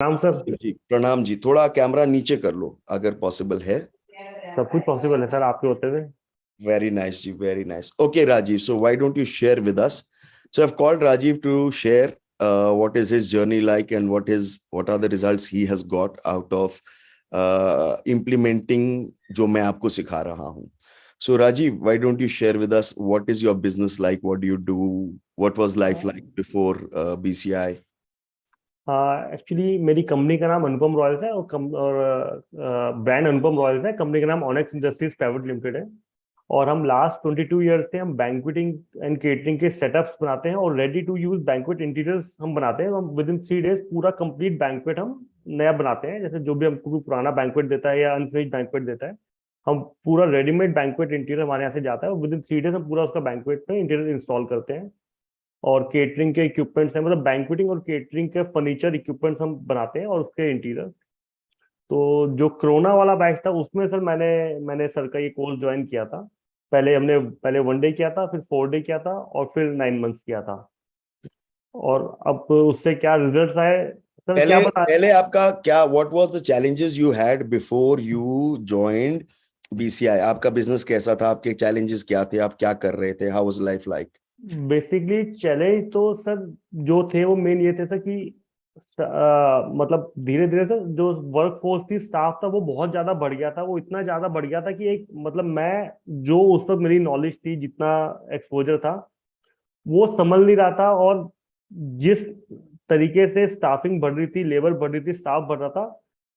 नाम सर। जी प्रणाम जी। थोड़ा कैमरा नीचे कर लो अगर पॉसिबल है। सब कुछ पॉसिबल है सर आपके होते हुए। Very nice ji, very nice. Okay, Rajiv, so why don't you share with us? So I've called Rajiv to share what is his journey like and what are the results he has got out of implementing जो मैं आपको सिखा रहा हूँ. So Rajiv, why don't you share with us what is your business like? What do you do? What was life like before BCI? Actually मेरी company का नाम अनुपम Royals है और ब्रांड अनुपम रॉयल्स है। कंपनी का नाम ऑनेक्स इंडस्ट्रीज प्राइवेट लिमिटेड है। और हम लास्ट 22 ईयर्स से हम बैंक्वेटिंग एंड केटरिंग के सेटअप्स बनाते हैं और ready to use banquet interiors हम बनाते हैं। हम विद इन 3 डेज पूरा कंप्लीट बैंक्वेट हम नया बनाते हैं। जैसे जो भी हमको कोई पुराना बैंक्वेट देता है या अनफिनिश्ड बैंक्वेट देता है, हम पूरा रेडीमेड बैंक्वेट इंटीरियर हमारे यहाँ से जाता है और विद इन 3 डेज हम पूरा उसका बैंक्वेट में इंटीरियर इंस्टॉल करते हैं। और केटरिंग के इक्विपमेंट्स हैं, मतलब बैंक्वेटिंग और केटरिंग के फर्नीचर इक्विपमेंट्स हम बनाते हैं और उसके इंटीरियर। तो जो कोरोना वाला बैच था उसमें सर मैंने मैंने सर का ये कोर्स ज्वाइन किया था। पहले 1 डे किया था, फिर 4 डे किया था और फिर 9 मंथ्स किया था। और अब उससे क्या रिजल्ट्स आए सर, क्या पहले बता। पहले आपका क्या what was the challenges you had before you joined BCI? आपका बिजनेस कैसा था? आपके चैलेंजेस क्या थे? आप क्या कर रहे थे? How was life like? Basically challenge तो सर जो थे वो मेन ये थे सर कि मतलब धीरे धीरे सर जो वर्क फोर्स थी, स्टाफ था, वो बहुत ज्यादा बढ़ गया था। वो इतना ज्यादा बढ़ गया था कि एक मतलब मैं जो उस वक्त मेरी नॉलेज थी, जितना एक्सपोजर था, वो संभल नहीं रहा था। और जिस तरीके से स्टाफिंग बढ़ रही थी, लेबर बढ़ रही थी, स्टाफ बढ़ रहा था,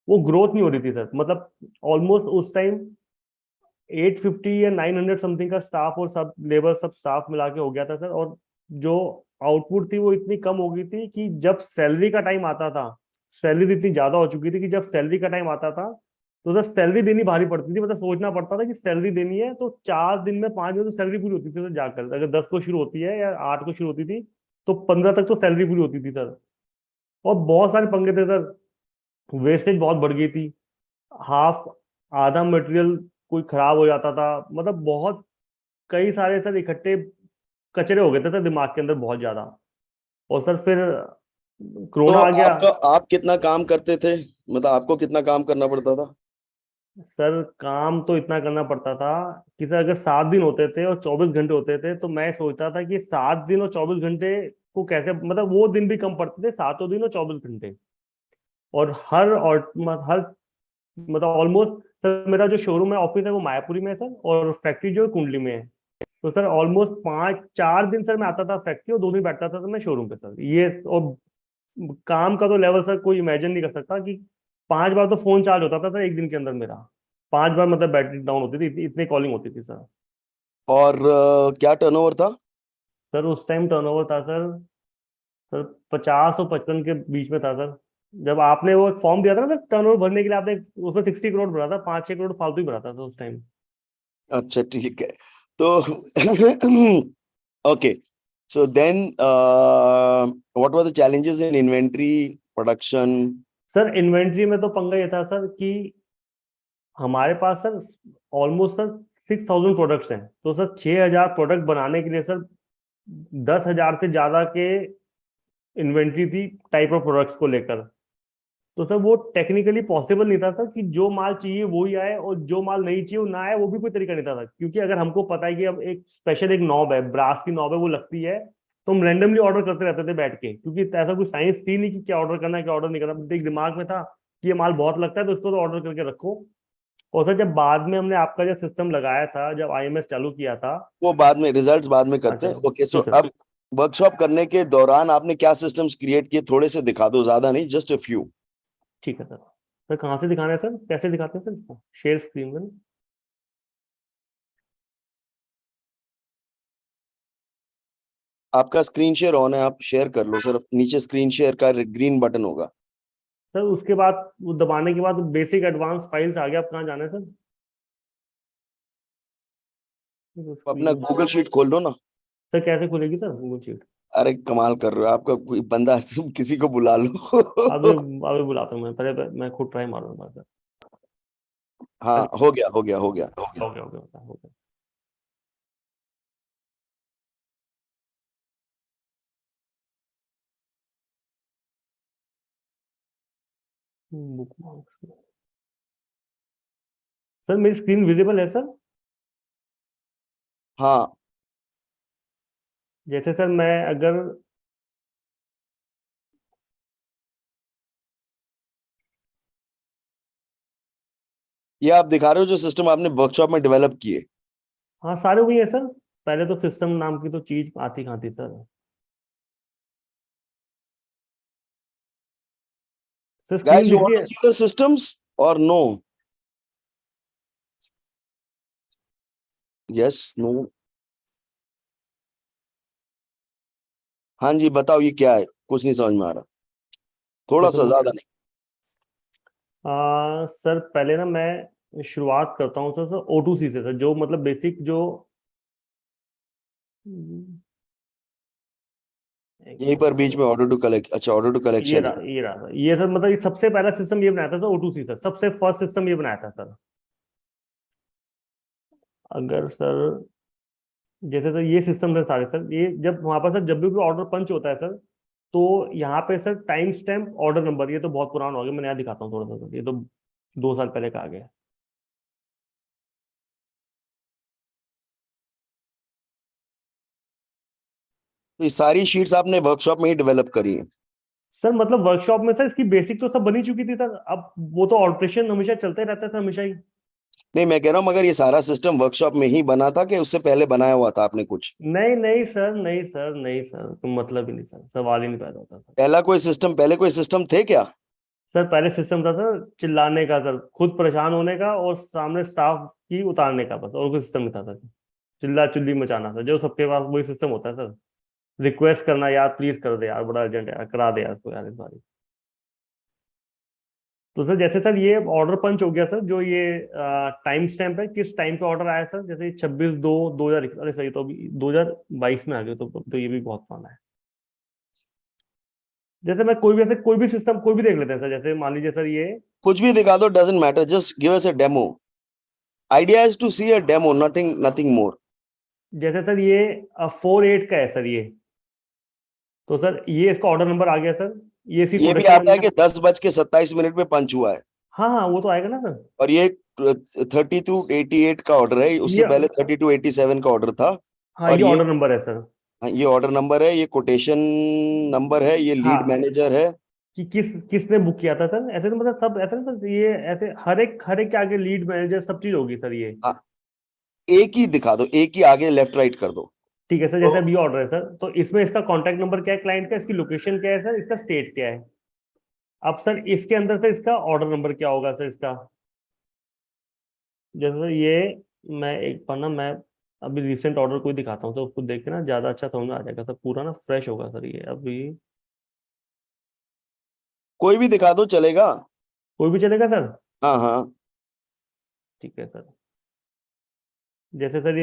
वो ग्रोथ नहीं हो रही थी सर। मतलब ऑलमोस्ट उस टाइम 850 या 900 समथिंग का स्टाफ और सब लेबर सब स्टाफ मिला के हो गया था सर। और जो आउटपुट थी वो इतनी कम हो गई थी कि जब सैलरी का टाइम आता था, सैलरी इतनी ज्यादा हो चुकी थी कि जब सैलरी का टाइम आता था तो सर सैलरी देनी भारी पड़ती थी। मतलब सोचना पड़ता था कि सैलरी देनी है तो 4 दिन में 5 दिन तो सैलरी पूरी होती थी सर। जाकर अगर 10 को शुरू होती है या 8 को शुरू होती थी तो 15 तक तो सैलरी पूरी होती थी सर। और बहुत सारे पंगे थे सर। वेस्टेज बहुत बढ़ गई थी। हाफ आधा मटेरियल कोई खराब हो जाता था। मतलब बहुत कई सारे सर इकट्ठे कचरे हो गए थे सर दिमाग के अंदर बहुत ज्यादा। और सर फिर तो कोरोना आ गया। आप कितना काम करते थे? मतलब आपको कितना काम करना पड़ता था? सर काम तो इतना करना पड़ता था कि सर अगर 7 दिन होते थे और 24 घंटे होते थे तो मैं सोचता था कि 7 दिन और 24 घंटे को कैसे, मतलब वो दिन भी कम पड़ते थे, 7 दिन और 24 घंटे। और हर मतलब ऑलमोस्ट सर मेरा जो शोरूम है, ऑफिस है, वो मायापुरी में है सर, और फैक्ट्री जो है कुंडली में है। तो सर ऑलमोस्ट 5 4 दिन सर मैं आता था फैक्ट्री और 2 दिन बैठता था सर मैं शोरूम पे सर। ये और काम का तो लेवल सर कोई इमेजिन नहीं कर सकता कि 5 बार तो फोन चार्ज होता था सर एक दिन के अंदर मेरा। 5 बार मतलब बैटरी डाउन होती थी, इतनी कॉलिंग होती थी सर। और क्या टर्नओवर था? सर उस टाइम टर्नओवर था सर 50 और 55 के बीच में था सर। जब आपने वो फॉर्म दिया था ना सर टर्नओवर भरने के लिए, आपने उसमें 60 करोड़ भरा था, 5 6 करोड़ फालतू ही भरा था सर उस टाइम। अच्छा ठीक है। तो okay, so then what were the challenges in inventory production? Sir inventory में तो पंगा ये था सर कि हमारे पास सर ऑलमोस्ट सर 6,000 प्रोडक्ट्स हैं। तो सर 6,000 प्रोडक्ट बनाने के लिए सर 10,000 से ज्यादा के इन्वेंट्री थी टाइप ऑफ प्रोडक्ट्स को लेकर। तो सर वो टेक्निकली पॉसिबल नहीं था सर कि जो माल चाहिए वो ही आए और जो माल नहीं चाहिए वो ना आए, वो भी कोई तरीका नहीं था सर। क्योंकि अगर हमको पता है कि अब एक स्पेशल एक नॉब है, ब्रास की नॉब है, वो लगती है, तो हम रैंडमली ऑर्डर करते रहते थे बैठ के। क्योंकि ऐसा कोई साइंस थी नहीं कि क्या ऑर्डर करना है क्या ऑर्डर नहीं करना। एक दिमाग में था कि ये माल बहुत लगता है तो इसको तो ऑर्डर करके रखो। और सर जब बाद में हमने आपका जो सिस्टम लगाया था, जब आईएमएस चालू किया था। वो बाद में, रिजल्ट्स बाद में करते अच्छा हैं। ओके, सो ठीक है सर। अब वर्कशॉप करने के दौरान आपने क्या सिस्टम्स क्रिएट किए? थोड़े से दिखा दो, ज्यादा नहीं, जस्ट अ फ्यू। ठीक है सर। सर कहाँ से दिखाना है सर, कैसे दिखाते हैं सर इसको, शेयर स्क्रीन में? आपका स्क्रीन शेयर ऑन है, आप शेयर कर लो सर। नीचे स्क्रीन शेयर का ग्रीन बटन होगा। सर उसके बाद वो दबाने के बाद बेसिक एडवांस फाइल्स आ गया। आप कहाँ जाना है सर? अपना स्क्रीन। गूगल शीट खोल लो ना। सर कैसे खुलेगी सर गूगल शीट? अरे कमाल कर रहे हो, आपका कोई बंदा किसी को बुला अभी लो। अभी बुलाता हूँ मैं, पहले मैं खुद ट्राई मारूंगा सर। हाँ, हो गया हो गया हो गया। हो गया हो गया हो गया। Book marks. सर मेरी स्क्रीन विजिबल है सर? हाँ, जैसे सर मैं अगर, ये आप दिखा रहे हो जो सिस्टम आपने वर्कशॉप में डेवलप किए? हाँ सारे वही है सर। पहले तो सिस्टम नाम की तो चीज आती कहाँ थी sir? Sir screen Guys, you दिख want रही to है? see the systems or no? Yes, no. हाँ जी, बताओ ये क्या है, कुछ नहीं समझ में आ रहा, तो थोड़ा सर सा, ज्यादा नहीं। सर पहले ना मैं शुरुआत करता हूँ सर O2C से सर, जो मतलब बेसिक जो, एक यहीं मिनट पर सर बीच में ऑर्डर टू कलेक्ट, अच्छा ऑर्डर टू ये कलेक्शन है। रहा ये रहा सर, ये सर मतलब ये सबसे पहला सिस्टम ये बनाया था सर O2C सर, सबसे फर्स्ट सिस्टम ये बनाया था सर। अगर सर, जैसे सर ये सिस्टम है सारे सर, ये जब वहां पर सर जब भी कोई ऑर्डर पंच होता है सर, तो यहाँ पे sir time stamp order number, ये तो बहुत पुराना हो गया, मैं नया दिखाता हूँ थोड़ा सा सर, ये तो 2 साल पहले का आ गया। तो ये सारी शीट्स आपने वर्कशॉप में ही डेवलप करी है? सर मतलब वर्कशॉप में सर इसकी बेसिक तो सब बनी चुकी थी सर, अब वो तो ऑल्ट्रेशन हमेशा चलते रहता था हमेशा ही। नहीं, मैं कह रहा हूँ मगर ये सारा सिस्टम वर्कशॉप में ही बना था कि उससे पहले बनाया हुआ था आपने कुछ? नहीं नहीं सर, नहीं सर, नहीं सर, तो मतलब ही नहीं सर, सवाल ही नहीं पैदा होता सर। पहले कोई सिस्टम थे क्या? सर पहले सिस्टम था सर चिल्लाने का सर, खुद परेशान होने का और सामने स्टाफ की उतारने का, बस और कोई सिस्टम नहीं था सर। चिल्ला चिल्ली मचाना था जो सबके पास वही सिस्टम होता है सर। रिक्वेस्ट करना, यार प्लीज कर दे यार, बड़ा अर्जेंट है यार, करा दे यार इसको यार इस बारी। तो सर जैसे सर ये ऑर्डर पंच हो गया सर, जो ये टाइम स्टैम्प है, किस टाइम पे ऑर्डर आया सर, जैसे 26/2/2000, अरे सही तो अभी 2022 में आ गया, तो ये भी बहुत पुराना है। जैसे मैं कोई भी ऐसे कोई भी सिस्टम कोई भी देख लेते हैं सर, जैसे मान लीजिए सर ये, कुछ भी दिखा दो, doesn't matter, just give us a demo. Idea is to see a demo, nothing more. जैसे सर ये 4/8 का है सर ये, तो सर ये इसका ऑर्डर नंबर आ गया सर, ये इसकी ये भी कोटेशन आता है नंबर। कि 10:27 में पंच हुआ है। हाँ हाँ वो तो आएगा ना सर। और ये 3288 का ऑर्डर है, उससे ये, पहले 3287 का ऑर्डर था। हाँ और ये ऑर्डर नंबर है सर। ये ऑर्डर नंबर है, ये कोटेशन नंबर है, ये लीड हाँ मैनेजर है। कि किसने बुक किया था सर, ऐसे तो मतलब सब ऐसे ना सर, ये ऐसे हर एक के आगे लीड मैनेजर सब चीज होगी सर ये। हाँ, एक ही दिखा दो, एक ही आगे लेफ्ट राइट कर दो। ठीक है सर, तो जैसे अभी ऑर्डर है सर, तो इसमें इसका कॉन्टैक्ट नंबर क्या है क्लाइंट का, इसकी लोकेशन क्या है सर, इसका स्टेट क्या है। अब सर इसके अंदर से इसका ऑर्डर नंबर क्या होगा सर इसका, जैसे सर ये, मैं एक बार ना मैं अभी रिसेंट ऑर्डर कोई दिखाता हूँ, तो उसको देख के ना ज्यादा अच्छा समझ में आ जाएगा सर, पूरा ना फ्रेश होगा सर ये अभी। कोई भी दिखा दो चलेगा। कोई भी चलेगा सर? हाँ हाँ। ठीक है सर। जैसे सर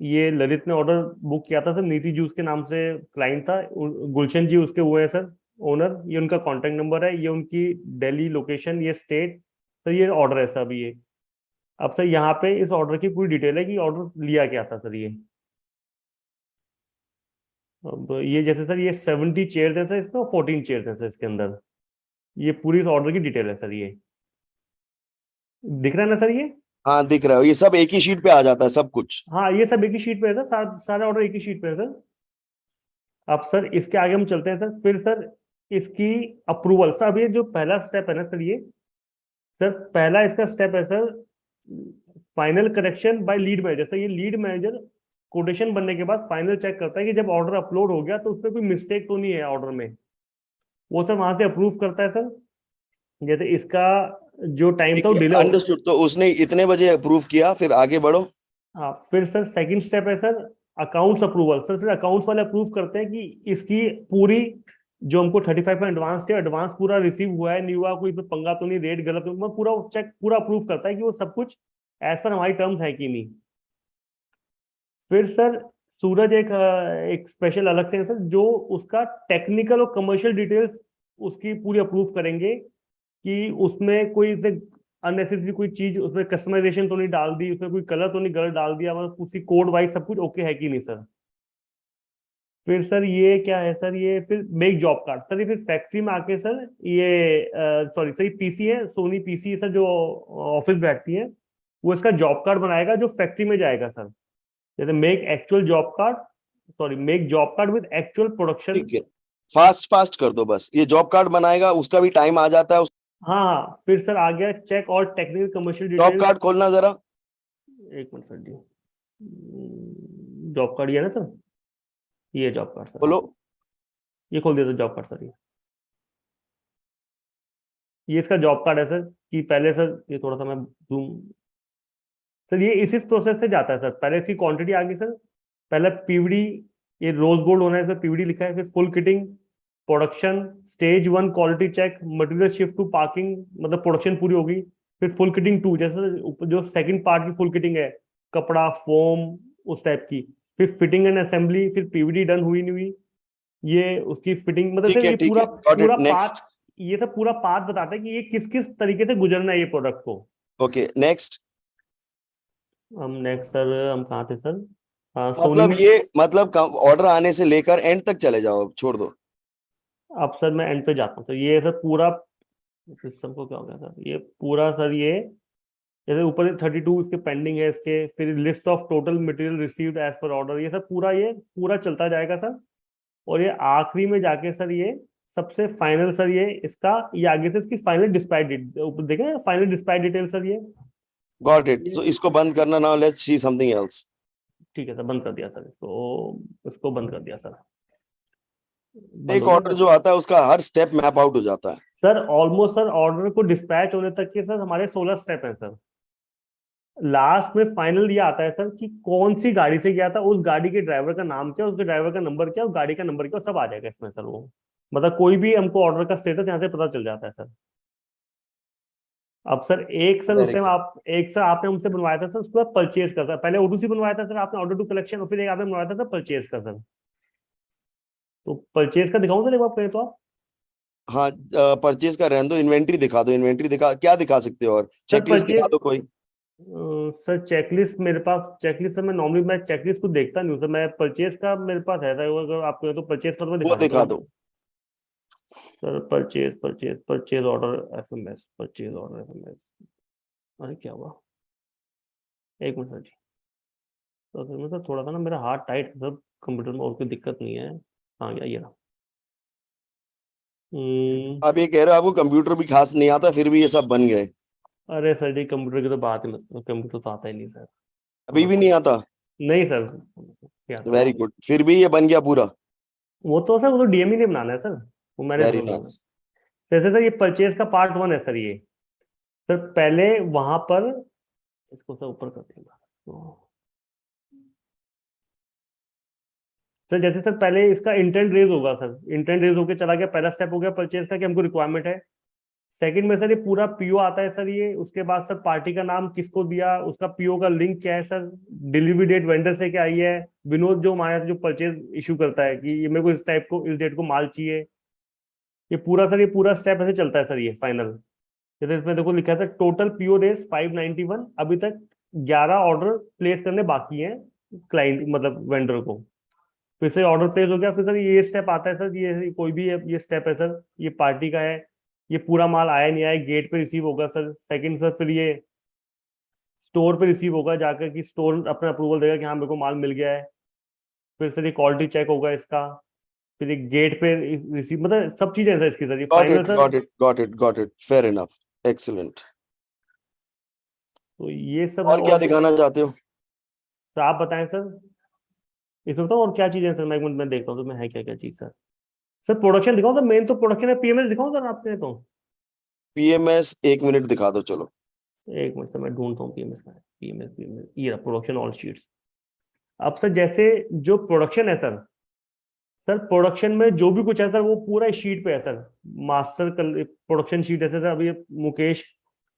ये ललित ने ऑर्डर बुक किया था सर, नीति जूस के नाम से क्लाइंट था, गुलशन जी उसके हुए हैं सर ओनर, ये उनका कॉन्टैक्ट नंबर है, ये उनकी दिल्ली लोकेशन, ये स्टेट, सर ये ऑर्डर है सर अभी ये। अब सर यहाँ पे इस ऑर्डर की पूरी डिटेल है कि ऑर्डर लिया क्या था सर ये। अब ये जैसे सर ये 70 चेयर है सर इसमें, 14 चेयर है सर इसके अंदर, ये पूरी इस ऑर्डर की डिटेल है सर ये। दिख रहा है ना सर ये? हाँ दिख रहा है, ये सब एक ही शीट पे आ जाता है सब कुछ। हाँ ये सब एक ही शीट पे है सर, सारे ऑर्डर एक ही शीट पे है सर। अब सर इसके आगे हम चलते हैं सर, फिर सर इसकी अप्रूवल सर, अब ये जो पहला स्टेप है ना सर ये, सर पहला इसका स्टेप है sir final correction by lead manager, sir ये लीड मैनेजर कोटेशन बनने के बाद फाइनल चेक करता है कि जब ऑर्डर अपलोड हो गया तो उसमें कोई मिस्टेक तो नहीं है ऑर्डर में, वो सर वहां से अप्रूव करता है सर। जैसे इसका जो टाइम था ठीक वो है, डिले हो, अंडरस्टूड, तो उसने इतने बजे अप्रूव किया, फिर आगे बढ़ो। हाँ फिर सर सेकंड स्टेप है सर अकाउंट्स अप्रूवल, सर फिर अकाउंट्स वाले अप्रूव करते हैं कि इसकी पूरी, जो हमको 35 में एडवांस थे, एडवांस पूरा रिसीव हुआ है नहीं हुआ, कोई इसमें पंगा तो नहीं, रेट गलत तो, पूरा चेक पूरा अप्रूव करता है कि वो सब कुछ एज पर हमारी टर्म्स है कि नहीं। फिर सर सूरज एक स्पेशल अलग से है सर, जो उसका टेक्निकल और कमर्शियल डिटेल्स उसकी पूरी अप्रूव करेंगे कि उसमें कोई अननेसेसरी कोई चीज उसमें कस्टमाइजेशन तो नहीं डाल दी, उसमें कोई कलर तो नहीं गलत डाल दिया, मतलब उसकी कोड वाइज सब कुछ ओके है कि नहीं सर। फिर सर ये क्या है सर, ये फिर मेक जॉब कार्ड सर, ये फिर फैक्ट्री में आके सर ये सॉरी सर, ये पीसी है, सोनी पीसी है सर, जो ऑफिस बैठती है, वो इसका जॉब कार्ड बनाएगा जो फैक्ट्री में जाएगा सर। जैसे make actual job card, sorry make job card with actual production. ठीक है, फास्ट फास्ट कर दो बस, ये जॉब कार्ड बनाएगा, उसका भी टाइम आ जाता है। हाँ हाँ, फिर सर आ गया चेक और technical commercial job details. Card खोलना जरा। एक मिनट सर जी, जॉब कार्ड ये है ना सर, ये जॉब कार्ड सर, बोलो। ये खोल दिया था जॉब कार्ड सर, ये इसका जॉब कार्ड है सर। कि पहले सर ये थोड़ा सा मैं जूम, सर ये इसी प्रोसेस से जाता है सर। पहले इसकी क्वांटिटी आ गई सर, पहले पीवीडी, ये रोज गोल्ड होना है सर, पीवीडी लिखा है, फिर full kitting, production, stage 1 quality check, material shift to parking, मतलब प्रोडक्शन पूरी होगी। फिर फुल किटिंग 2, जैसे जो सेकंड पार्ट की फुल किटिंग है, कपड़ा फोम उस टाइप की। फिर फिटिंग एंड असेंबली, फिर पीवीडी डन हुई नहीं हुई, ये उसकी फिटिंग, मतलब ठीक सर है ये ठीक पूरा है, गॉट पूरा इट, पाथ, नेक्स्ट। ये सब पूरा पाथ बताता है कि ये किस किस तरीके से गुजरना है ये प्रोडक्ट को। Okay next. हम नेक्स्ट सर, हम कहाँ थे सर, हाँ सोनी मतलब में। ये मतलब ऑर्डर आने से लेकर एंड तक चले जाओ, अब छोड़ दो। अब सर मैं एंड पे जाता हूँ, तो ये सर पूरा सिस्टम को क्या हो गया सर, ये पूरा सर ये, जैसे ऊपर 32 इसके पेंडिंग है इसके, फिर list of total material received as per order, ये सब पूरा, ये पूरा चलता जाएगा सर। और ये आखिरी में जाके सर ये सबसे फाइनल सर, ये इसका ये आगे से इसकी फाइनल डिस्पैच डेट ऊपर देखें, final dispatch detail sir got it, ये सो इसको बंद करना, now let's see something else. ठीक है सर, बंद कर दिया सर इसको बंद कर दिया सर, बंद एक हो गया ऑर्डर सर। जो आता है उसका हर स्टेप मैप आउट हो जाता है। सर ऑलमोस्ट सर ऑर्डर को डिस्पैच होने तक के सर हमारे 16 स्टेप हैं सर। लास्ट में फाइनल ये आता है सर कि कौन सी गाड़ी से गया था, उस गाड़ी के ड्राइवर का नाम क्या, उसके ड्राइवर का नंबर क्या, उस गाड़ी का नंबर क्या, सब आ जाएगा इसमें सर वो। मतलब कोई भी हमको ऑर्डर का स्टेटस यहाँ से पता चल जाता है सर। अब सर एक सर उस वेरी टाइम गुड। आप, एक सर आपने हमसे बनवाया था सर, उसके बाद परचेज का सर, पहले ओडीसी बनवाया था सर आपने, ऑर्डर टू कलेक्शन, और फिर एक आपने बनवाया था सर परचेज का सर। तो परचेज का दिखाऊं सर एक बार पहले तो आप। हाँ, परचेज का रहने दो, इन्वेंट्री दिखा दो, इन्वेंट्री दिखा, क्या दिखा सकते हो, और सर चेकलिस्ट दिखा परचेज, दो कोई। सर चेकलिस्ट मेरे पास, चेकलिस्ट सर मैं नॉर्मली मैं चेकलिस्ट को देखता नहीं हूँ सर, मैं परचेज का मेरे पास है सर, अगर आपको तो परचेज का तो मैं वो दिखा देता दिखा हूँ दो। Sir. Purchase purchase purchase order FMS, purchase order FMS, अरे क्या हुआ, एक मिनट सर जी। तो सर मैं सर थोड़ा सा ना मेरा हाथ टाइट है सर, कंप्यूटर में और कोई दिक्कत नहीं है। हाँ क्या ये रहा। आप ये कह रहे हो आपको कंप्यूटर भी खास नहीं आता, फिर भी ये सब बन गए। अरे सर जी कंप्यूटर की तो बात ही मत, कंप्यूटर तो आता ही नहीं सर। अभी हाँ भी नहीं आता। नहीं सर, क्या आता वेरी सर। गुड, फिर भी ये बन गया पूरा। वो तो सर वो तो डीएमई ने बनाना है सर, वो मैंने वेरी थोड़ा बनाना है। नाइस। जैसे सर ये परचेज का पार्ट 1 है सर ये, सर पहले वहां पर, इसको सर ऊपर कर देगा तो, सर जैसे सर पहले इसका इंटेंट रेज होगा सर, इंटेंट रेज होकर चला गया, पहला स्टेप हो गया परचेज का कि हमको रिक्वायरमेंट है। सेकंड में सर ये पूरा पीओ आता है सर, ये उसके बाद सर पार्टी का नाम किसको दिया, उसका पीओ का लिंक क्या है सर, डिलीवरी डेट वेंडर से क्या आई है, विनोद जो हमारे यहाँ से जो परचेज इशू करता है कि ये मेरे को इस टाइप को इस डेट को माल चाहिए। ये पूरा सर, ये पूरा स्टेप ऐसे चलता है सर ये फाइनल। जैसे इसमें देखो लिखा था टोटल पीओ डेज 591, अभी तक 11 ऑर्डर प्लेस करने बाकी हैं क्लाइंट मतलब वेंडर को। फिर से ऑर्डर प्लेस हो गया, फिर सर ये स्टेप आता है सर, ये कोई भी ये स्टेप है सर, ये पार्टी का है, ये पूरा माल आया नहीं आया, गेट पे रिसीव होगा सर। सेकंड सर फिर ये स्टोर पे रिसीव होगा जाकर, कि स्टोर अपना अप्रूवल देगा कि हाँ मेरे को माल मिल गया है। फिर सर ये क्वालिटी चेक होगा इसका, फिर ये गेट पे रिसीव, मतलब सब चीजें हैं सर इसकी सर, ये got final it sir. Got it got it got it, fair enough, excellent. तो ये सब है, और क्या और दिखाना चाहते हो? तो आप बताएं सर, इसमें बताओ और क्या चीजें हैं सर, मैं एक मिनट में देखता हूँ तो मैं है क्या क्या चीज सर। सर प्रोडक्शन दिखाओ सर, मेन तो प्रोडक्शन है, पीएमएस दिखाओ सर आपने तो। पीएमएस 1 मिनट दिखा दो चलो। एक मिनट से मैं ढूंढता हूँ पीएमएस का, पीएमएस पीएमएस ये रहा प्रोडक्शन ऑल शीट्स। अब सर जैसे जो प्रोडक्शन है सर, सर प्रोडक्शन में जो भी कुछ है सर वो पूरा शीट पे है सर। मास्टर प्रोडक्शन शीट है सर, अभी ये मुकेश,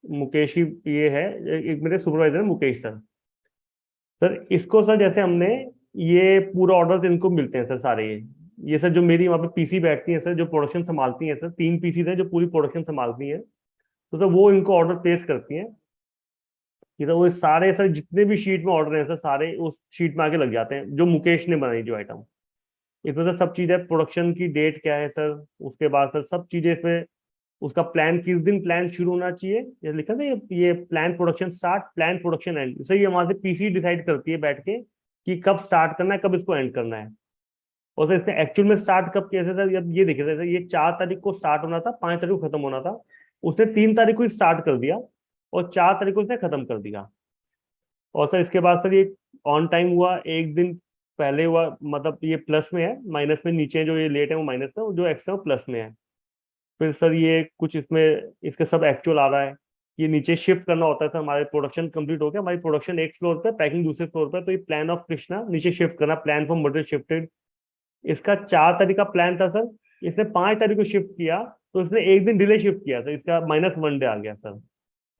मुकेश की ये है, एक मेरे सुपरवाइजर है मुकेश सर। सर इसको सर जैसे हमने ये पूरा ऑर्डर इनको मिलते हैं सर सारे ये सर जो मेरी वहाँ पे पीसी बैठती है सर, जो प्रोडक्शन संभालती हैं सर, 3 पीसी है जो पूरी प्रोडक्शन संभालती हैं। तो सर वो इनको ऑर्डर प्लेस करती हैं कि सर वो सारे सर जितने भी शीट में ऑर्डर हैं सर, सारे उस शीट में आके लग जाते हैं जो मुकेश ने बनाई जो आइटम। इसमें सर सब चीजें, प्रोडक्शन की डेट क्या है सर, उसके बाद सर सब चीजें इसमें, उसका प्लान किस दिन प्लान शुरू होना चाहिए, ये लिखा था, ये plan production start, plan production and, sir ये वहां से पीसी डिसाइड करती है बैठ के कि कब स्टार्ट करना है, कब इसको एंड करना है। और सर इसने एक्चुअल में स्टार्ट कब किया था सर, अब ये देखिए सर, ये 4 तारीख को स्टार्ट होना था, 5 तारीख को खत्म होना था, उसने 3 तारीख को स्टार्ट कर दिया और 4 तारीख को उसने खत्म कर दिया। और सर इसके बाद सर ये ऑन टाइम हुआ, एक दिन पहले हुआ, मतलब ये प्लस में है, माइनस में नीचे जो ये लेट है वो माइनस में, जो एक्स्ट्रा वो प्लस में है। फिर सर ये कुछ इसमें इसके सब एक्चुअल आ रहा है, ये नीचे शिफ्ट करना होता है सर, हमारे प्रोडक्शन कंप्लीट हो गया, हमारी प्रोडक्शन एक फ्लोर पे, पैकिंग दूसरे फ्लोर पे, तो ये प्लान ऑफ कृष्णा नीचे शिफ्ट करना, प्लान फॉर मटेरियल शिफ्टेड। इसका 4 तारीख का प्लान था सर, इसने 5 तारीख को शिफ्ट किया, तो इसने एक दिन डिले शिफ्ट किया सर, इसका -1 डे आ गया सर।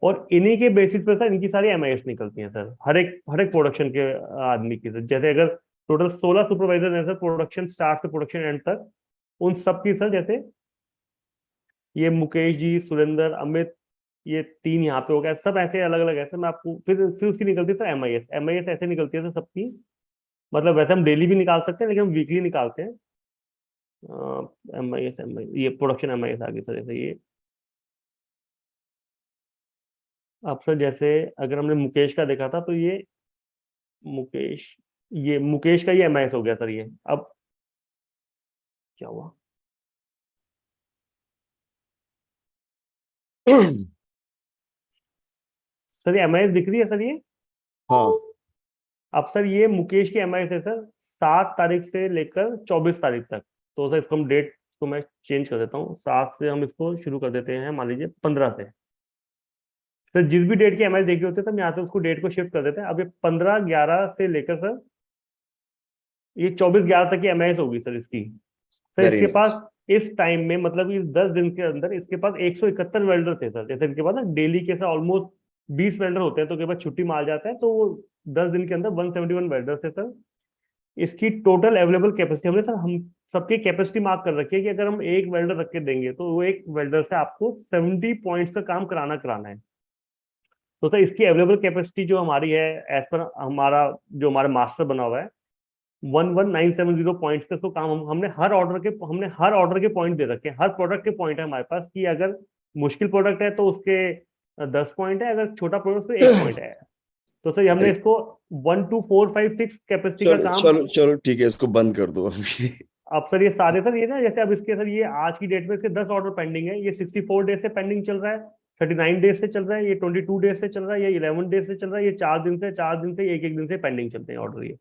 और इन्हीं के बेसिस पे सर इनकी सारी एमआईएस निकलती हैं सर, हर एक प्रोडक्शन के आदमी की सर, जैसे अगर टोटल 16 सुपरवाइजर हैं सर, प्रोडक्शन स्टार्ट से प्रोडक्शन एंड तक, उन सब की सर, जैसे ये मुकेश जी, सुरेंद्र, अमित, ये 3 यहाँ पे हो गया, सब ऐसे अलग अलग ऐसे, मैं आपको फिर उसकी निकलती है सर एमआईएस, एमआईएस ऐसे निकलती है सर सबकी, मतलब वैसे हम डेली भी निकाल सकते हैं लेकिन हम वीकली निकालते हैं। एम आई, ये प्रोडक्शन एमआईएस आ गई सर, जैसे ये अब सर, जैसे अगर हमने मुकेश का देखा था, तो ये मुकेश, ये मुकेश का ये एमआईएस हो गया सर, ये अब क्या हुआ। सर ये एमआईएस दिख रही है सर ये। हाँ अब सर ये मुकेश की एमआईएस है सर, 7 तारीख से लेकर 24 तारीख तक। तो सर इसको हम डेट को मैं चेंज कर देता हूँ, 7 से हम इसको शुरू कर देते हैं, मान लीजिए 15 से। सर जिस भी डेट की एमआईएस देखी होती है सर, हम यहाँ से उसको डेट को शिफ्ट कर देते हैं। अब ये 15/11 से लेकर सर ये 24/11 तक की एमआईएस होगी सर इसकी। सर वेरी इसके नाइस। पास इस टाइम में, मतलब इस 10 दिन के अंदर इसके पास 171 वेल्डर थे सर, जैसे इनके पास ना डेली के सर ऑलमोस्ट 20 वेल्डर होते हैं, तो के पास छुट्टी मार जाता है, तो वो 10 दिन के अंदर 171 वेल्डर थे सर। इसकी टोटल अवेलेबल कैपेसिटी हमने सर, हम सबकी कैपेसिटी मार्क कर रखी है कि अगर हम एक वेल्डर रख के देंगे तो वो एक वेल्डर से आपको 70 पॉइंट्स का काम कराना कराना है। तो सर इसकी अवेलेबल कैपेसिटी जो हमारी है, एज पर हमारा जो हमारा मास्टर बना हुआ है, 11970 पॉइंट्स का तो काम हमने हर ऑर्डर के पॉइंट दे रखे हैं, हर प्रोडक्ट के पॉइंट है हमारे पास, कि अगर मुश्किल प्रोडक्ट है तो उसके 10 पॉइंट है, अगर छोटा प्रोडक्ट तो 1 पॉइंट है। तो सर हमने Very- इसको 12456 कैपेसिटी का चलो काम। चलो चलो ठीक है, इसको बंद कर दो अभी। अब सर ये सारे सर, ये ना जैसे अब इसके सर, ये आज की डेट में इसके 10 ऑर्डर पेंडिंग है, ये 64 डेज से पेंडिंग चल रहा है, 39 डेज से चल रहा है, ये 22 डेज से चल रहा है, ये 11 डेज से चल रहा है, ये 4 दिन से एक एक दिन से पेंडिंग चलते हैं ऑर्डर ये।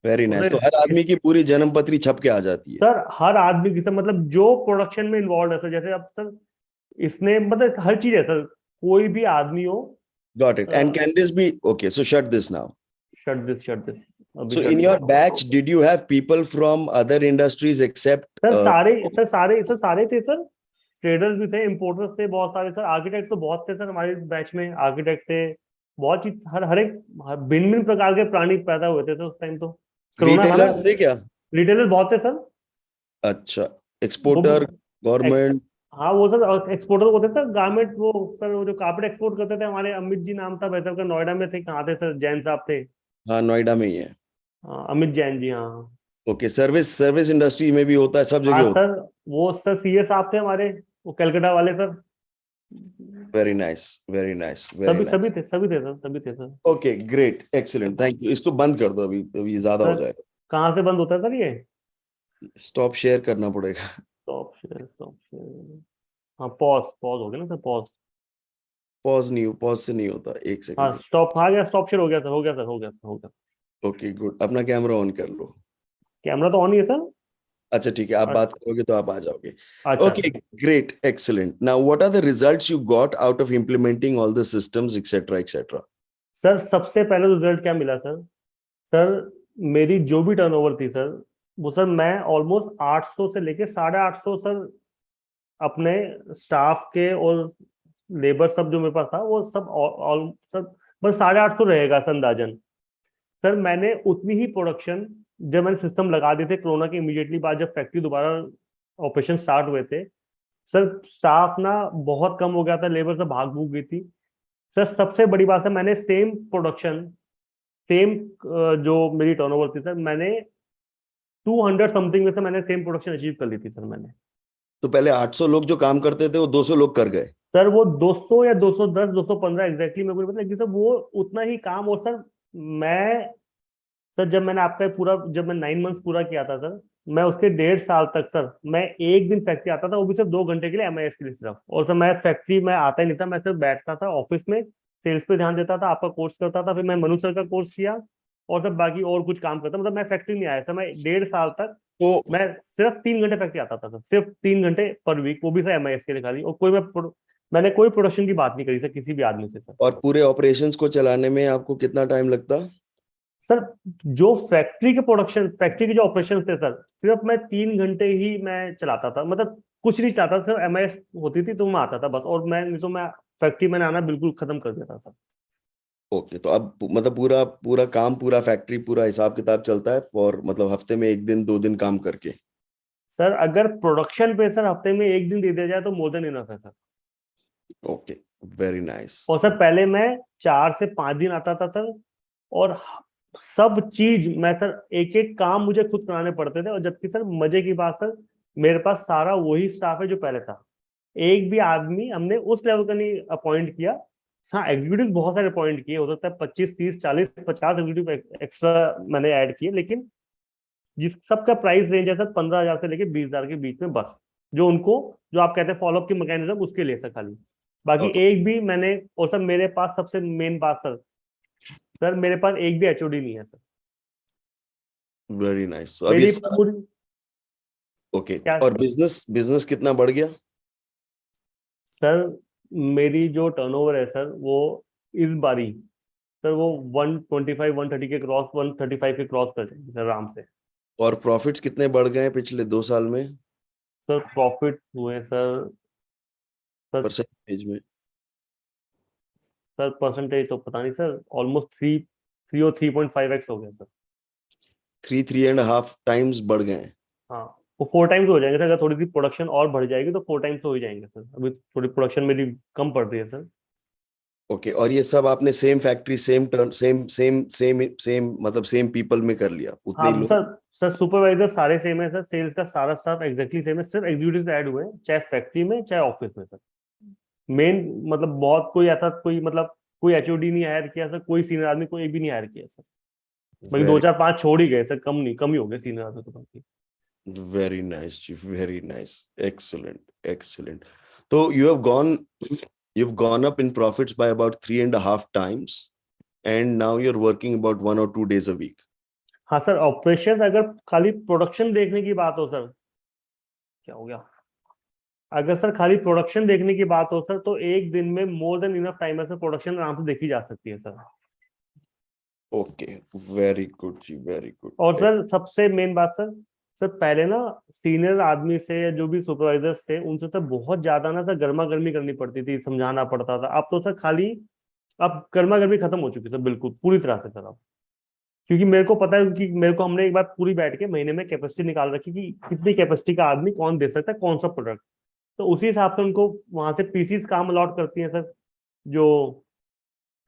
वेरी तो नाइस। सर तो हर आदमी की पूरी जन्म पत्री छप के आ जाती है। सर हर आदमी की सर, मतलब जो प्रोडक्शन में इन्वॉल्व है सर, जैसे अब सर इसने मतलब हर चीज है सर, कोई भी आदमी हो। Got it. And can this be okay? So shut this now. Shut this अभी So शट in दिया। your batch, did you have people from other industries except sir सारे थे सर, ट्रेडर्स भी थे, इंपोर्टर्स थे बहुत सारे सर, आर्किटेक्ट तो बहुत थे सर हमारे बैच में, आर्किटेक्ट थे, बहुत चीज, हर एक भिन्न भिन्न प्रकार के प्राणी पैदा हुए थे सर उस टाइम, तो कोरोना था ना। retailers थे क्या? रिटेलर बहुत थे सर। अच्छा, वो exporter, government. हाँ वो सर एक्सपोर्टर होते थे गारमेंट, वो सर वो जो कार्पेट एक्सपोर्ट करते थे, हमारे अमित जी नाम था वैसे का, नोएडा में थे, कहाँ थे सर, जैन साहब थे। हाँ, नोएडा में ही है। हाँ, अमित जैन जी, हाँ। ओके, सर्विस इंडस्ट्री में भी होता है, सब हाँ जगह होता सर, वो सर सीए साहब थे हमारे, वो कलकत्ता वाले सर। है। Very nice, very nice, very सभी सभी नाइस। थे सभी थे सर, सभी थे sir. Okay, great, excellent, thank you. इसको बंद कर दो अभी, अभी ज्यादा हो सर जाएगा। कहाँ से बंद होता है सर ये। स्टॉप शेयर करना पड़ेगा। Stop share. हाँ, पॉज पॉज हो गया ना सर, पॉज। पॉज से नहीं होता, एक हाँ सेकंड। स्टॉप, हाँ गया, स्टॉप शेयर हो गया सर, हो गया सर, हो गया हो गया। Okay, good. अपना कैमरा ऑन कर लो। कैमरा तो ऑन ही है सर। अच्छा ठीक है, आप बात अच्छा करोगे तो आप आ जाओगे। अच्छा okay, great, excellent. Now what are the results you got out of implementing all the systems, etc., etc.? Sir, सबसे पहले रिजल्ट क्या मिला सर। सर मेरी जो भी टर्नओवर थी सर, वो सर मैं ऑलमोस्ट 800 से लेके 850 सर, अपने स्टाफ के और लेबर सब जो मेरे पास था वो सब ऑल सब, बस 850 रहेगा सर अंदाजन। सर मैंने उतनी ही प्रोडक्शन, जब मैंने सिस्टम लगा दिए थे कोरोना के इमीडिएटली बाद, जब फैक्ट्री दोबारा ऑपरेशन स्टार्ट हुए थे सर, स्टाफ ना बहुत कम हो गया था, लेबर सब भाग भूग गई थी। सर सबसे बड़ी बात है, मैंने सेम प्रोडक्शन, सेम जो मेरी टर्नओवर थी सर, मैंने 200 समथिंग में से मैंने सेम प्रोडक्शन अचीव कर ली थी सर मैंने। तो पहले 800 लोग जो काम करते थे वो 200 लोग कर गए। सर वो 200 या 210 215 एग्जैक्टली मेरे को नहीं पता, लेकिन सर वो उतना ही काम। और सर मैं, सर जब मैंने आपका पूरा, जब मैं 9 मंथ पूरा किया था सर, मैं उसके 1.5 साल तक सर मैं एक दिन फैक्ट्री आता था, वो भी सिर्फ 2 घंटे के लिए, MIS के लिए सिर्फ। और सर मैं फैक्ट्री में आता ही नहीं था, मैं सिर्फ बैठता था ऑफिस में, सेल्स पे ध्यान देता था, आपका कोर्स करता था, फिर मैं मनु सर का कोर्स किया, और सर बाकी और कुछ काम करता, मतलब मैं फैक्ट्री नहीं आया था। मैं 1.5 साल तक तो मैं सिर्फ 3 घंटे फैक्ट्री आता था सर, सिर्फ 3 घंटे पर वीक, वो भी सर MIS के लिए खाली। और कोई मैंने कोई प्रोडक्शन की बात नहीं करी सर किसी भी आदमी से सर। और पूरे ऑपरेशंस को चलाने में आपको कितना टाइम लगता? सर जो फैक्ट्री के प्रोडक्शन, फैक्ट्री के जो ऑपरेशन थे सर, सिर्फ मैं 3 घंटे ही मैं चलाता था, मतलब कुछ नहीं चलाता था। MIS होती थी तो मैं आता था बस, और मैं नहीं तो मैं फैक्ट्री में आना बिल्कुल खत्म कर देता था। ओके, तो अब मतलब पूरा पूरा काम, पूरा फैक्ट्री, पूरा हिसाब किताब चलता है और मतलब हफ्ते में 1 दिन 2 दिन काम करके? सर अगर प्रोडक्शन पे सर हफ्ते में एक दिन दे दिया जाए तो मोर देन इनफ है सर। Okay, very nice. और सर पहले मैं 4 से 5 दिन आता था सर, और सब चीज मैं सर, एक एक काम मुझे खुद कराने पड़ते थे। और जबकि सर मजे की बात सर, मेरे पास सारा वही स्टाफ है जो पहले था, एक भी आदमी हमने उस लेवल का नहीं अपॉइंट किया। हाँ एग्जीक्यूटिव बहुत सारे अपॉइंट किए, हो सकता है 25 30 40 50 एग्जीक्यूटिव एक्स्ट्रा मैंने ऐड किए, लेकिन जिस सबका प्राइस रेंज है सर 15,000 से लेके 20,000 के बीच में बस, जो उनको, जो आप कहते हैं फॉलोअप की मैकेनिज्म, उसके लिए सर खाली। बाकी ओके, एक भी मैंने, और सर मेरे पास सबसे मेन बात सर, सर मेरे पास एक भी HOD नहीं है सर। Very nice. तो अब ये मेरी पूरी, ओके, क्या और बिजनेस बिजनेस कितना बढ़ गया? सर, मेरी जो टर्नओवर है सर, वो इस बारी सर वो 125 130 के क्रॉस, 135 के क्रॉस कर जाएंगे सर आराम से। और प्रॉफिट्स कितने बढ़ गए हैं पिछले 2 साल में, सर प्रॉफिट हुए सर, सर परसेंटेज में? सर परसेंटेज तो पता नहीं सर, ऑलमोस्ट 3 और 3.5x हो गया सर। 3.5 टाइम्स बढ़ गए हैं। हाँ, वो 4 टाइम्स हो जाएंगे सर, अगर थोड़ी सी प्रोडक्शन और बढ़ जाएगी तो 4 टाइम्स तो हो ही जाएंगे सर। अभी थोड़ी प्रोडक्शन मेरी कम पड़ रही है सर। ओके, और ये सब आपने same factory, same turn, same same same same मतलब सेम पीपल में कर लिया, उतने हाँ ही लोग? सर, सर सुपरवाइजर सारे सेम है सर, सेल्स का सारा स्टाफ एग्जैक्टली सेम है, सिर्फ एग्जीक्यूटिव ऐड हुए हैं, चाहे फैक्ट्री में चाहे ऑफिस में सर। मेन मतलब बहुत कोई ऐसा, कोई मतलब कोई HOD नहीं हायर किया सर, कोई सीनियर आदमी कोई भी नहीं हायर किया सर। बाकी दो वेरी चार पांच छोड़ ही गए सर, कम नहीं, कम ही हो गए सीनियर आदमी तो बाकी। Very nice chief, very nice, excellent, excellent. तो you've gone up in profits by about 3.5 times, and now you're working about 1 or 2 days a week. हाँ सर, ऑपरेशन अगर खाली प्रोडक्शन देखने की बात हो सर, क्या हो गया, अगर सर खाली प्रोडक्शन देखने की बात हो सर, तो एक दिन में मोर देन इनफ टाइम है सर, प्रोडक्शन आराम से देखी जा सकती है सर। ओके, वेरी गुड जी, वेरी और गुड। सर सबसे मेन बात सर, सर पहले ना सीनियर आदमी से या जो भी सुपरवाइजर्स थे उनसे सर बहुत ज्यादा ना सर गर्मा गर्मी करनी पड़ती थी, समझाना पड़ता था। अब तो सर खाली, अब गर्मा गर्मी खत्म हो चुकी है सर बिल्कुल पूरी तरह से सर अब। क्योंकि मेरे को पता है कि मेरे को, हमने एक बार पूरी बैठ के महीने में कैपेसिटी निकाल रखी कि कितनी कैपेसिटी का आदमी कौन दे सकता है, कौन सा प्रोडक्ट। तो उसी हिसाब से उनको वहां से पीसीस काम अलॉट करती है सर, जो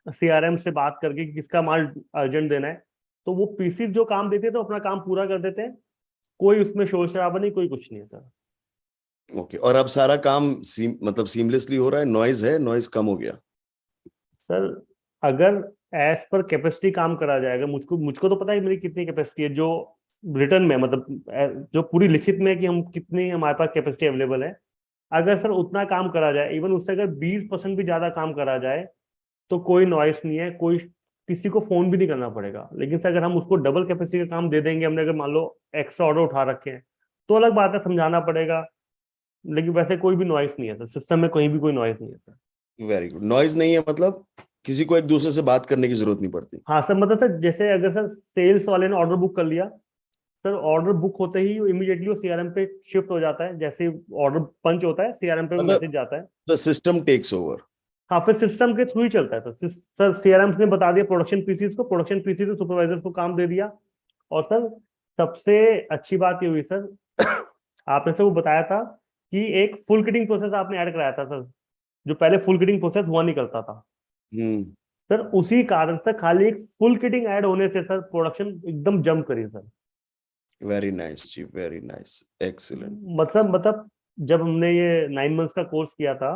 CRM से बात करके कि किसका माल अर्जेंट देना है, तो वो पीसीस जो काम देते हैं तो अपना काम पूरा कर देते हैं। कोई उसमें शोर शराबा नहीं, कोई कुछ नहीं है सर। ओके, और अब सारा काम मतलब सीमलेसली हो रहा है? नॉइज है? नॉइज कम हो गया? सर अगर एज पर कैपेसिटी काम करा जाएगा, मुझको मुझको तो पता है मेरी कितनी कैपेसिटी है, जो रिटर्न में मतलब जो पूरी लिखित में है कि हम कितनी, हमारे पास कैपेसिटी अवेलेबल है। अगर सर उतना काम करा जाए, इवन उससे अगर 20% भी ज्यादा काम करा जाए, तो कोई नॉइस नहीं है, कोई किसी को फोन भी नहीं करना पड़ेगा। लेकिन सर अगर हम उसको डबल कैपेसिटी का काम दे देंगे, हमने अगर मान लो एक्स्ट्रा ऑर्डर उठा रखे हैं, तो अलग बात है, समझाना पड़ेगा। लेकिन वैसे कोई भी नॉइस नहीं है सर, सिस्टम में कहीं भी कोई नॉइस नहीं है सर। Very good. नॉइज नहीं है मतलब किसी को एक दूसरे से बात करने की जरूरत नहीं पड़ती? हाँ सर, मतलब सर जैसे अगर सर सेल्स वाले ने ऑर्डर बुक कर लिया, सर ऑर्डर बुक होते ही इमीडिएटली वो CRM पे शिफ्ट हो जाता है, जैसे ऑर्डर पंच होता है CRM पे मतलब मैसेज जाता है। The system takes over? हाँ, फिर सिस्टम के थ्रू ही चलता है सर CRM ने बता दिया प्रोडक्शन पीसीस को, प्रोडक्शन पीसी से सुपरवाइजर को काम दे दिया। और सर सबसे अच्छी बात ये हुई सर, आपने से वो बताया था कि एक फुल किटिंग प्रोसेस आपने ऐड कराया था सर, जो पहले फुल किटिंग प्रोसेस हुआ नहीं करता था। हम्म। सर उसी कारण से खाली एक फुल किटिंग ऐड होने से सर प्रोडक्शन एकदम जंप करी sir. Very nice, Chief. Very nice. Excellent. मतलब जब हमने ये 9 मंथ्स का कोर्स किया था,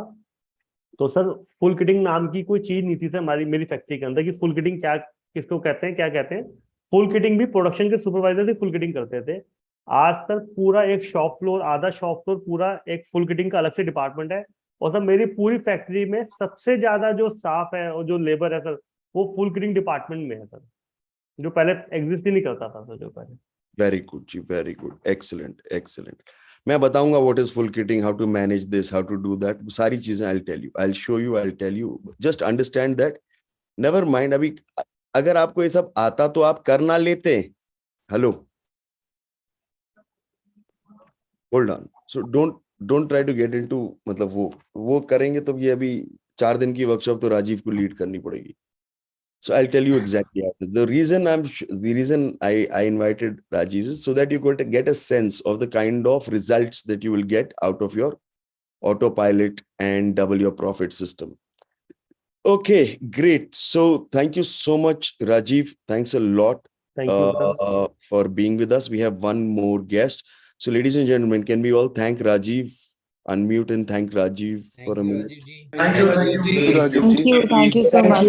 तो सर फुल किटिंग नाम की कोई चीज नहीं थी सर हमारी मेरी फैक्ट्री के अंदर, कि फुल किटिंग क्या किसको कहते हैं, क्या कहते हैं। फुल किटिंग भी प्रोडक्शन के सुपरवाइजर ही फुल किटिंग करते थे। आज सर पूरा एक शॉप फ्लोर, आधा शॉप फ्लोर पूरा एक फुल किटिंग का अलग से डिपार्टमेंट है। और सर मेरी पूरी फैक्ट्री में सबसे ज्यादा जो स्टाफ है और जो लेबर है सर, वो फुल किटिंग डिपार्टमेंट में है सर, जो पहले एग्जिस्ट ही नहीं करता था सर, जो पहले। Very good, Chief. Very good. Excellent. Excellent. मैं बताऊंगा what is full kitting, how to manage this, how to do that. सारी चीजें I'll tell you. I'll show you. I'll tell you. Just understand that. Never mind. अभी अगर आपको ये सब आता तो आप कर ना लेते. Hello. Hold on. So don't try to get into मतलब वो करेंगे तो ये अभी 4 दिन की वर्कशॉप तो राजीव को लीड करनी पड़ेगी. So I'll tell you exactly how. The reason I invited Rajiv is so that you could get a sense of the kind of results that you will get out of your autopilot and double your profit system. Okay, great. So thank you so much, Rajiv. Thanks a lot thank you sir. for being with us. We have one more guest. So ladies and gentlemen, can we all thank Rajiv? Unmute and thank Rajiv for a minute. Thank you, Rajiv ji. Thank you so much.